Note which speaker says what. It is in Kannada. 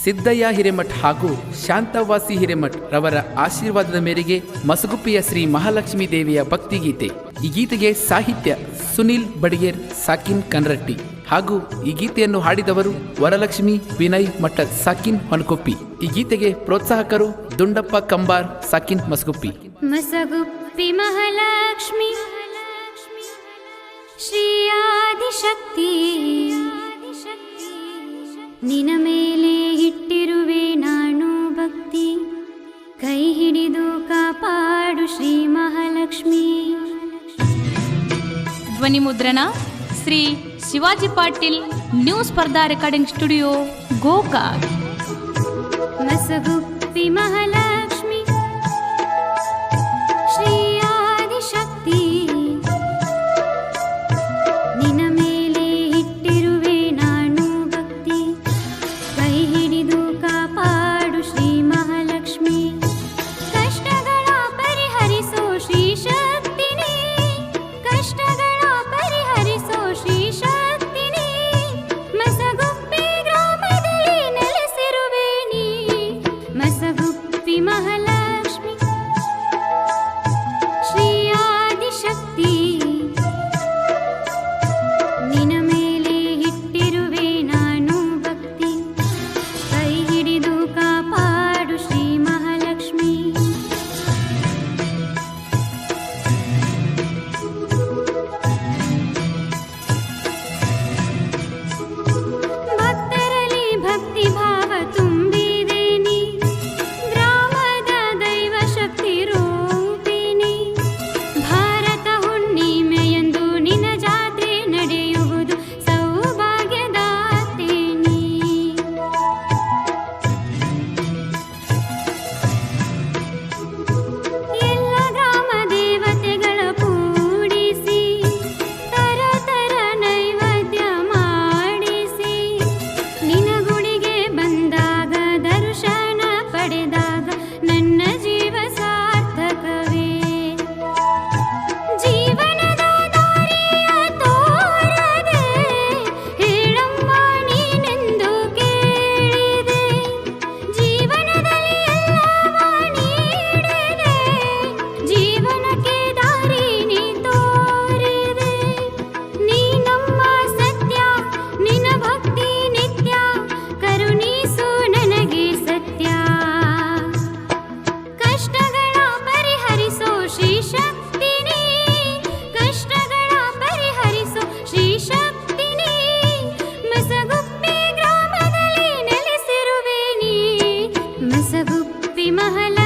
Speaker 1: ಸಿದ್ದಯ್ಯ ಹಿರೇಮಠ್ ಹಾಗೂ ಶಾಂತವಾಸಿ ಹಿರೇಮಠ್ ರವರ ಆಶೀರ್ವಾದದ ಮೇರೆಗೆ ಮಸಗುಪ್ಪಿಯ ಶ್ರೀ ಮಹಾಲಕ್ಷ್ಮೀ ದೇವಿಯ ಭಕ್ತಿಗೀತೆ. ಈ ಗೀತೆಗೆ ಸಾಹಿತ್ಯ ಸುನಿಲ್ ಬಡಿಗೇರ್, ಸಾಕಿನ್ ಕನ್ರಟ್ಟಿ ಹಾಗೂ ಈ ಗೀತೆಯನ್ನು ಹಾಡಿದವರು ವರಲಕ್ಷ್ಮಿ ವಿನಯ್ ಮಠದ್, ಸಾಕಿನ್ ಹೊನಕೊಪ್ಪಿ. ಈ ಗೀತೆಗೆ ಪ್ರೋತ್ಸಾಹಕರು ದುಂಡಪ್ಪ ಕಂಬಾರ್, ಸಾಕಿನ್ ಮಸಗುಪ್ಪಿ.
Speaker 2: ಮಸಗುಪ್ಪಿ ಮಹಾಲಕ್ಷ್ಮಿ ಶ್ರೀ ಆದಿಶಕ್ತಿ, ನಿನ ಮೇಲೆ ಇಟ್ಟಿರುವೆ ನಾನು ಭಕ್ತಿ, ಕೈ ಹಿಡಿದು ಕಾಪಾಡು ಶ್ರೀ ಮಹಾಲಕ್ಷ್ಮಿ.
Speaker 3: ಧ್ವನಿ ಮುದ್ರಣ ಶ್ರೀ ಶಿವಾಜಿ ಪಾಟೀಲ್, ನ್ಯೂ ಸ್ಪರ್ಧಾ ರೆಕಾರ್ಡಿಂಗ್ ಸ್ಟುಡಿಯೋ, ಗೋಕಾಕ್.
Speaker 2: ಮಸಗುಪ್ಪಿ ಮಹಾಲಕ್ಷ್ಮಿ ಶ್ರೀ ಆದಿಶಕ್ತಿ, ನಿನ ಮೇಲೆ ಇಟ್ಟಿರುವೆ ನಾನು ಭಕ್ತಿ, ಕೈ ಹಿಡಿದು ಕಾಪಾಡು ಶ್ರೀ ಮಹಾಲಕ್ಷ್ಮಿ. ಕಷ್ಟಗಳ ಪರಿಹರಿಸೋ ಶ್ರೀ ಶಕ್ತಿನಿ, ಕಷ್ಟಗಳ ಪರಿಹರಿಸೋ ಶ್ರೀ ಶಕ್ತಿನಿ, ಮಸಗುಪ್ಪಿ ಗ್ರಾಮದಲ್ಲಿ ನೆಲೆಸಿರುವೆ ನೀ. ಮಸಗುಪ್ಪಿ ಮಹಾಲಕ್ಷ್ಮಿ ಶ್ರೀ ಆದಿಶಕ್ತಿ, ನಿನ ಮೇಲೆ ಇಟ್ಟಿರುವೆ ನಾನು ಭಕ್ತಿ, ಕೈ ಹಿಡಿದು ಕಾಪಾಡು ಶ್ರೀ ಮಹಾಲಕ್ಷ್ಮಿ. ಭಕ್ತರಲ್ಲಿ ಭಕ್ತಿ ಭಾವ ತುಂಬಿದೆ ನೀ, ಗ್ರಾಮದ ದೈವ ಶಕ್ತಿ ರೂಪಿಣಿ. ಭಾರತ ಹುಣ್ಣಿಮೆಯಂದು ನಿನ ಜಾತ್ರೆ ನಡೆಯುವುದು ಸೌಭಾಗ್ಯದಾತೆ ನೀ. ಎಲ್ಲ ಗ್ರಾಮ ದೇವತೆಗಳ ಕೂಡಿಸಿ, ತರ ತರ ನೈವೇದ್ಯ ಮಾಡಿಸಿ, ನಿನ ಗುಡಿಗೆ ಬಂದಾಗ ದರ್ಶನ ಪಡೆದಾಗ ನನ್ನ ಜೀವ ಸಾರ್ಥಕವೇ. ಜೀವನದ ದಾರಿಯ ತೋರದೆ ಹೇಳಮ್ಮ ನೀನೆಂದು ಕೇಳಿದೆ, ಜೀವನದಲ್ಲಿ ಎಲ್ಲವ ನೀಡಿದೆ, ಜೀವನಕ್ಕೆ ದಾರಿ ನೀ ತೋರಿದೆ. ನೀ ನಮ್ಮ ಸತ್ಯ, ನಿನ ಭಕ್ತಿ ನಿತ್ಯ, ಕರುಣಿಸು ನನಗೆ ಸತ್ಯ. ಕಷ್ಟಗಳ ಪರಿಹರಿಸೋ ಶ್ರೀ ಶಕ್ತಿನಿ, ಕಷ್ಟಗಳ ಪರಿಹರಿಸೋ ಶ್ರೀ ಶಕ್ತಿನಿ, ಮಸಗುಪ್ಪಿ ಗ್ರಾಮದಲ್ಲಿ ನೆಲೆಸಿರುವೆ ನೀ. ಮಸಗುಪ್ಪಿ ಮಹಾಲಕ್ಷ್ಮಿ